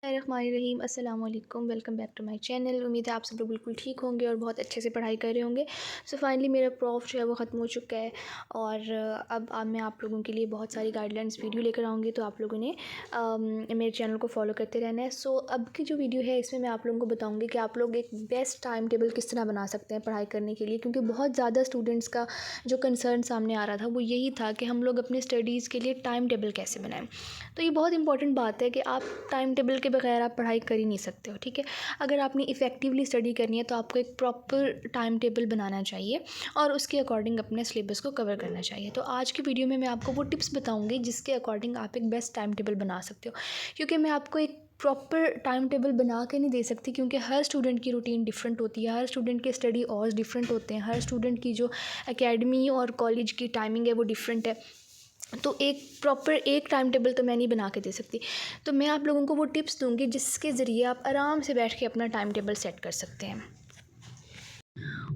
रहीम अस्सलाम वालेकुम, welcome back to my channel. उम्मीद है आप सब लोग बिल्कुल ठीक होंगे और बहुत अच्छे से पढ़ाई कर रहे होंगे। सो फाइनली मेरा प्रॉफ जो है वो ख़त्म हो चुका है और अब मैं आप लोगों के लिए बहुत सारी गाइडलाइंस वीडियो लेकर आऊँगी, तो आप लोगों ने मेरे चैनल को फॉलो करते रहना है। सो अब की जो वीडियो है इसमें मैं आप लोगों को बताऊँगी कि आप लोग एक बेस्ट टाइम टेबल किस तरह बना सकते हैं पढ़ाई करने के लिए, क्योंकि बहुत ज़्यादा स्टूडेंट्स का जो कंसर्न सामने आ रहा था वो यही था कि हम लोग अपने स्टडीज़ के लिए टाइम टेबल कैसे बनाएँ। तो ये बहुत इंपॉर्टेंट बात है कि आप टाइम टेबल के बगैर आप पढ़ाई कर ही नहीं सकते हो, ठीक है। अगर आपने इफ़ेक्टिवली स्टडी करनी है तो आपको एक प्रॉपर टाइम टेबल बनाना चाहिए और उसके अकॉर्डिंग अपने सिलेबस को कवर करना चाहिए। तो आज की वीडियो में मैं आपको वो टिप्स बताऊंगी जिसके अकॉर्डिंग आप एक बेस्ट टाइम टेबल बना सकते हो, क्योंकि मैं आपको एक प्रॉपर टाइम टेबल बना के नहीं दे सकती, क्योंकि हर स्टूडेंट की रूटीन डिफरेंट होती है, हर स्टूडेंट के स्टडी आवर्स डिफरेंट होते हैं, हर स्टूडेंट की जो एकेडमी और कॉलेज की टाइमिंग है वो डिफरेंट है। तो एक प्रॉपर एक टाइम टेबल तो मैं नहीं बना के दे सकती। तो मैं आप लोगों को वो टिप्स दूंगी जिसके ज़रिए आप आराम से बैठ के अपना टाइम टेबल सेट कर सकते हैं।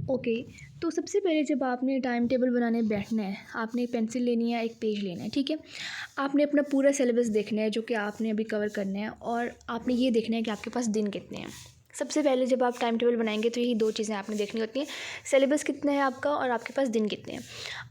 ओके, तो सबसे पहले जब आपने टाइम टेबल बनाने बैठना है, आपने एक पेंसिल लेनी है, एक पेज लेना है, ठीक है। आपने अपना पूरा सिलेबस देखना है जो कि आपने अभी कवर करना है, और आपने ये देखना है कि आपके पास दिन कितने हैं। सबसे पहले जब आप टाइम टेबल बनाएंगे तो यही दो चीज़ें आपने देखनी होती हैं, सिलेबस कितना है आपका और आपके पास दिन कितने हैं।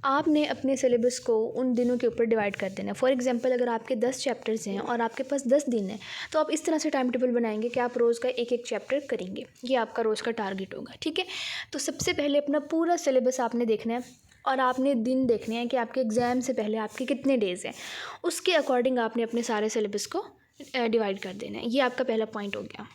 आपने अपने सिलेबस को उन दिनों के ऊपर डिवाइड कर देना है। फॉर एग्जांपल अगर आपके 10 चैप्टर्स हैं और आपके पास 10 दिन हैं, तो आप इस तरह से टाइम टेबल बनाएंगे कि आप रोज़ का एक एक चैप्टर करेंगे। ये आपका रोज़ का टारगेट होगा, ठीक है। तो सबसे पहले अपना पूरा सिलेबस आपने देखना है और आपने दिन देखने हैं कि आपके एग्ज़ाम से पहले आपके कितने डेज़ हैं। उसके अकॉर्डिंग आपने अपने सारे सिलेबस को डिवाइड कर देना है। ये आपका पहला पॉइंट हो गया।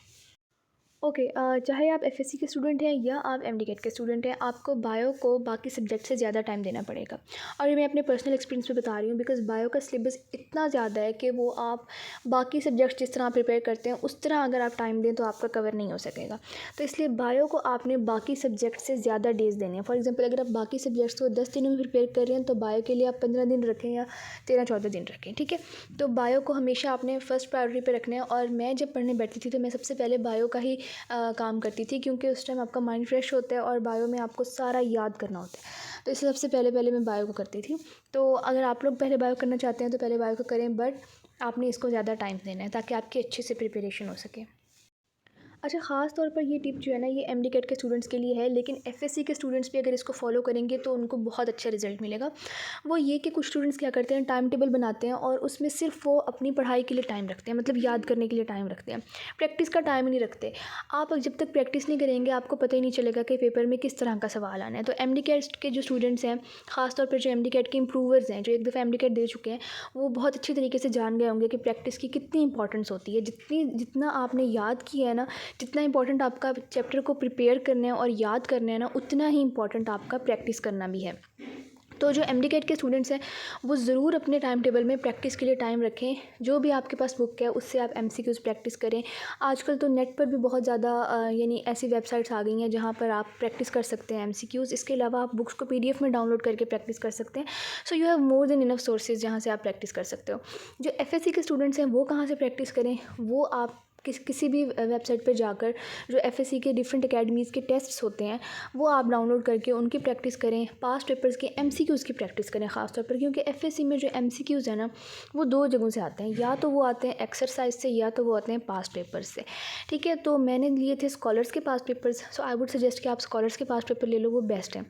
ओके, चाहे आप एफएससी के स्टूडेंट हैं या आप एमडीकेट के स्टूडेंट हैं, आपको बायो को बाकी सब्जेक्ट से ज़्यादा टाइम देना पड़ेगा। और ये मैं अपने पर्सनल एक्सपीरियंस पे बता रही हूँ, बिकॉज़ बायो का सिलेबस इतना ज़्यादा है कि वो आप बाकी सब्जेक्ट्स जिस तरह प्रिपेयर करते हैं उस तरह अगर आप टाइम दें तो आपका कवर नहीं हो सकेगा। तो इसलिए बायो को आपने बाकी सब्जेक्ट से ज़्यादा डेज़ देने हैं। फॉर एग्जाम्पल अगर आप बाकी सब्जेक्ट्स को 10 दिनों में प्रिपेयर कर रहे हैं तो बायो के लिए आप 15 दिन रखें या 13-14 दिन रखें, ठीक है। तो बायो को हमेशा आपने फ़र्स्ट प्रायोरिटी पर रखना है। और मैं जब पढ़ने बैठती थी तो मैं सबसे पहले बायो का ही काम करती थी, क्योंकि उस टाइम आपका माइंड फ्रेश होता है और बायो में आपको सारा याद करना होता है। तो इसलिए सबसे पहले मैं बायो को करती थी। तो अगर आप लोग पहले बायो करना चाहते हैं तो पहले बायो को करें, बट आपने इसको ज़्यादा टाइम देना है ताकि आपकी अच्छे से प्रिपरेशन हो सके। अच्छा, ख़ास तौर पर ये टिप जो है ना, ये एमडीकेट के स्टूडेंट्स के लिए है, लेकिन एफएससी के स्टूडेंट्स भी अगर इसको फॉलो करेंगे तो उनको बहुत अच्छा रिजल्ट मिलेगा। वो ये कि कुछ स्टूडेंट्स क्या करते हैं, टाइम टेबल बनाते हैं और उसमें सिर्फ वो अपनी पढ़ाई के लिए टाइम रखते हैं, मतलब याद करने के लिए टाइम रखते हैं, प्रैक्टिस का टाइम नहीं रखते। आप जब तक प्रैक्टिस नहीं करेंगे आपको पता ही नहीं चलेगा कि पेपर में किस तरह का सवाल आना है। तो एमडीकेट के जो स्टूडेंट्स हैं, ख़ासतौर पर जो एमडीकेट के इम्प्रूवर्स हैं, जो एक दफ़ा एमडीकेट दे चुके हैं, वो बहुत अच्छी तरीके से जान गए होंगे कि प्रैक्टिस की कितनी इंपॉर्टेंस होती है। जितना आपने याद किया है ना, जितना इंपॉर्टेंट आपका चैप्टर को प्रिपेयर करना है और याद करना है ना, उतना ही इंपॉर्टेंट आपका प्रैक्टिस करना भी है। तो जो एमडीकेट के स्टूडेंट्स हैं वो ज़रूर अपने टाइम टेबल में प्रैक्टिस के लिए टाइम रखें। जो भी आपके पास बुक है उससे आप एमसीक्यूज़ प्रैक्टिस करें। आजकल तो नेट पर भी बहुत ज़्यादा यानी ऐसी वेबसाइट्स आ गई हैं जहाँ पर आप प्रैक्टिस कर सकते हैं एमसीक्यूज़। इसके अलावा आप बुक्स को पीडीएफ में डाउनलोड करके प्रैक्टिस कर सकते हैं। So you have more than enough sources जहाँ से आप प्रैक्टिस कर सकते हो। जो एफएससी के स्टूडेंट्स हैं वो कहाँ से प्रैक्टिस करें, वो आप किसी भी वेबसाइट पर जाकर जो एफएससी के डिफरेंट एकेडमीज़ के टेस्ट्स होते हैं वो आप डाउनलोड करके उनकी प्रैक्टिस करें। पास्ट पेपर्स के एमसीक्यूज़ की प्रैक्टिस करें ख़ासतौर पर, क्योंकि एफएससी में जो एमसीक्यूज़ है ना वो दो जगहों से आते हैं, या तो वो आते हैं एक्सरसाइज से या तो वो आते हैं पास्ट पेपर्स से, ठीक है। तो मैंने लिए थे स्कॉलर्स के past papers, so I would suggest कि आप स्कॉलर्स के पास्ट पेपर ले लो, वो बेस्ट है।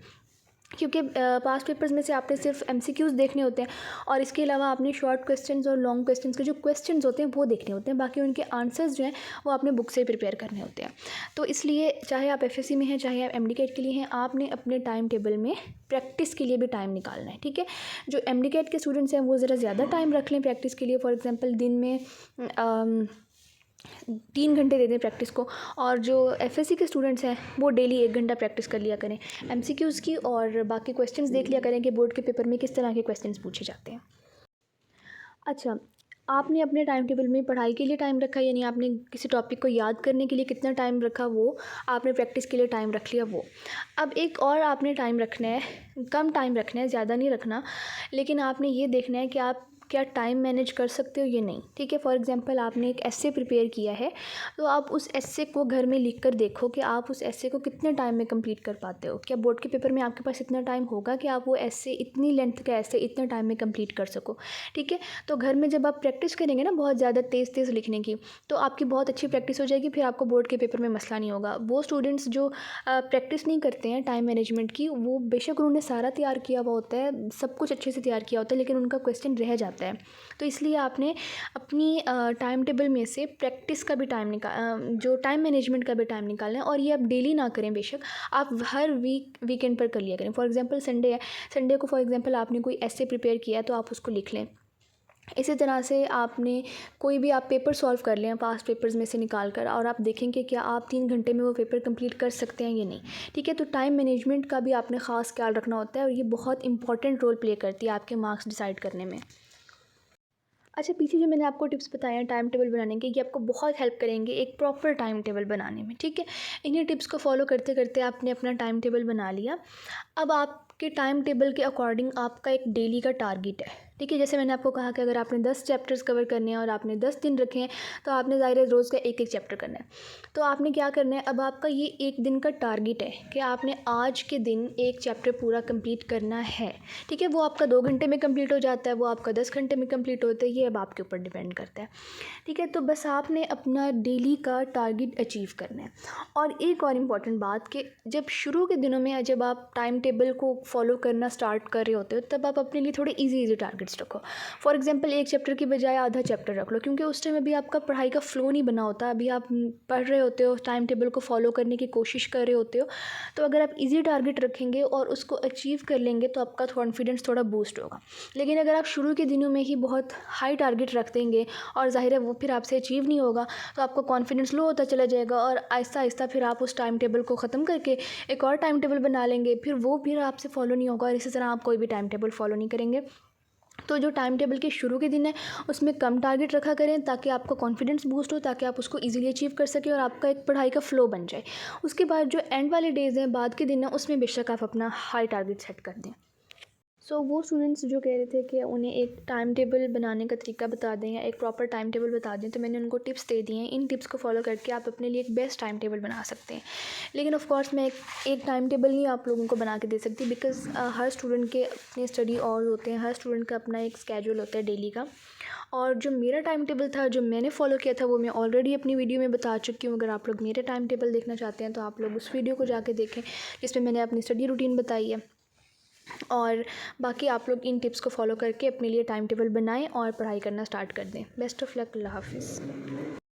क्योंकि पास्ट पेपर्स में से आपने सिर्फ एमसीक्यूज़ देखने होते हैं और इसके अलावा आपने शॉर्ट क्वेश्चंस और लॉन्ग क्वेश्चंस के जो क्वेश्चंस होते हैं वो देखने होते हैं, बाकी उनके आंसर्स जो हैं वो आपने बुक से प्रिपेयर करने होते हैं। तो इसलिए चाहे आप एफएससी में हैं चाहे आप एमडीकेट के लिए हैं, आपने अपने टाइम टेबल में प्रैक्टिस के लिए भी टाइम निकालना है, ठीक है। जो एमडीकेट के स्टूडेंट्स हैं वो ज़रा ज़्यादा टाइम रख लें प्रैक्टिस के लिए। फॉर एग्ज़ाम्पल दिन में 3 घंटे दे दें प्रैक्टिस को, और जो एफएससी के स्टूडेंट्स हैं वो डेली 1 घंटा प्रैक्टिस कर लिया करें एमसीक्यूज़ की, और बाकी क्वेश्चंस देख लिया करें कि बोर्ड के पेपर में किस तरह के क्वेश्चंस पूछे जाते हैं। अच्छा, आपने अपने टाइम टेबल में पढ़ाई के लिए टाइम रखा, यानी आपने किसी टॉपिक को याद करने के लिए कितना टाइम रखा, वो आपने प्रैक्टिस के लिए टाइम रख लिया वो। अब एक और आपने टाइम रखना है, कम टाइम रखना है, ज़्यादा नहीं रखना, लेकिन आपने ये देखना है कि आपके क्या टाइम मैनेज कर सकते हो, ये नहीं, ठीक है। फॉर एग्ज़ाम्पल आपने एक एस्से प्रिपेयर किया है, तो आप उस एस्से को घर में लिख कर देखो कि आप उस एस्से को कितने टाइम में कंप्लीट कर पाते हो। क्या बोर्ड के पेपर में आपके पास इतना टाइम होगा कि आप वो एस्से, इतनी लेंथ का एस्से इतने टाइम में कंप्लीट कर सको, ठीक है। तो घर में जब आप प्रैक्टिस करेंगे ना बहुत ज़्यादा तेज़ तेज़ लिखने की, तो आपकी बहुत अच्छी प्रैक्टिस हो जाएगी, फिर आपको बोर्ड के पेपर में मसला नहीं होगा। वो स्टूडेंट्स जो प्रैक्टिस नहीं करते हैं टाइम मैनेजमेंट की, वो बेशक उन्होंने सारा तैयार किया हुआ होता है, सब कुछ अच्छे से तैयार किया होता है, लेकिन उनका क्वेश्चन रह जाता है। तो इसलिए आपने अपनी टाइम टेबल में से प्रैक्टिस का भी टाइम जो टाइम मैनेजमेंट का भी टाइम निकालना है। और ये आप डेली ना करें, बेशक आप हर वीकेंड पर कर लिया करें। फॉर एग्जांपल संडे है, संडे को फॉर एग्जांपल आपने कोई ऐसे प्रिपेयर किया है तो आप उसको लिख लें। इसी तरह से आपने कोई भी आप पेपर सॉल्व कर लें पास्ट पेपर्स में से निकाल कर, और आप देखेंगे क्या आप 3 घंटे में वो पेपर कंप्लीट कर सकते हैं या नहीं, ठीक है। तो टाइम मैनेजमेंट का भी आपने ख़ास ख्याल रखना होता है, और ये बहुत इंपॉर्टेंट रोल प्ले करती है आपके मार्क्स डिसाइड करने में। अच्छा, पीछे जो मैंने आपको टिप्स बताए हैं टाइम टेबल बनाने के, ये आपको बहुत हेल्प करेंगे एक प्रॉपर टाइम टेबल बनाने में, ठीक है। इन्हीं टिप्स को फॉलो करते करते आपने अपना टाइम टेबल बना लिया। अब आपके टाइम टेबल के अकॉर्डिंग आपका एक डेली का टारगेट है, ठीक है। जैसे मैंने आपको कहा कि अगर आपने 10 चैप्टर्स कवर करने हैं और आपने 10 दिन रखे हैं, तो आपने ज़ाहिर है रोज़ का एक एक चैप्टर करना है। तो आपने क्या करना है, अब आपका ये एक दिन का टारगेट है कि आपने आज के दिन एक चैप्टर पूरा कंप्लीट करना है, ठीक है। वो आपका 2 घंटे में कंप्लीट हो जाता है, वो आपका 10 घंटे में कंप्लीट होता है, ये अब आपके ऊपर डिपेंड करता है, ठीक है। तो बस आपने अपना डेली का टारगेट अचीव करना है। और एक और इम्पॉर्टेंट बात कि जब शुरू के दिनों में जब आप टाइम टेबल को फॉलो करना स्टार्ट कर रहे होते हो, तब आप अपने लिए थोड़े ईजी टारगेट्स रखो। फॉर एग्जांपल एक चैप्टर की बजाय आधा चैप्टर रख लो, क्योंकि उस टाइम अभी आपका पढ़ाई का फ़्लो नहीं बना होता, अभी आप पढ़ रहे होते हो, टाइम टेबल को फॉलो करने की कोशिश कर रहे होते हो। तो अगर आप ईजी टारगेट रखेंगे और उसको अचीव कर लेंगे तो आपका कॉन्फिडेंस थोड़ा बूस्ट होगा। लेकिन अगर आप शुरू के दिनों में ही बहुत हाई टारगेट रख देंगे और ज़ाहिर है वो फिर आपसे अचीव नहीं होगा, तो आपका कॉन्फिडेंस लो होता चला जाएगा, और आहिस्ता आहिस्ता फिर आप उस टाइम टेबल को ख़त्म करके एक और टाइम टेबल बना लेंगे, फिर वो फिर आपसे फॉलो नहीं होगा, और इसी तरह आप कोई भी टाइम टेबल फॉलो नहीं करेंगे। तो जो टाइम टेबल के शुरू के दिन है उसमें कम टारगेट रखा करें, ताकि आपका कॉन्फिडेंस बूस्ट हो, ताकि आप उसको इजीली अचीव कर सकें और आपका एक पढ़ाई का फ़्लो बन जाए। उसके बाद जो एंड वाले डेज़ हैं, बाद के दिन हैं, उसमें बेशक आप अपना हाई टारगेट सेट कर दें। सो वो स्टूडेंट्स जो कह रहे थे कि उन्हें एक टाइम टेबल बनाने का तरीका बता दें या एक प्रॉपर टाइम टेबल बता दें, तो मैंने उनको टिप्स दे दिए हैं। इन टिप्स को फॉलो करके आप अपने लिए एक बेस्ट टाइम टेबल बना सकते हैं। लेकिन ऑफ़ कोर्स मैं एक टाइम टेबल नहीं आप लोगों को बना के दे सकती, बिकॉज़ हर स्टूडेंट के अपने स्टडी आवर्स होते हैं, हर स्टूडेंट का अपना एक स्केड्यूल होता है डेली का। और जो मेरा टाइम टेबल था, जो मैंने फ़ॉलो किया था, वो मैं ऑलरेडी अपनी वीडियो में बता चुकी हूँ। अगर आप लोग मेरे टाइम टेबल देखना चाहते हैं तो आप लोग उस वीडियो को जाके देखें, जिसमें मैंने अपनी स्टडी रूटीन बताई है। और बाकी आप लोग इन टिप्स को फॉलो करके अपने लिए टाइम टेबल बनाएं और पढ़ाई करना स्टार्ट कर दें। बेस्ट ऑफ़ लक, अल्लाह हाफ़िज़।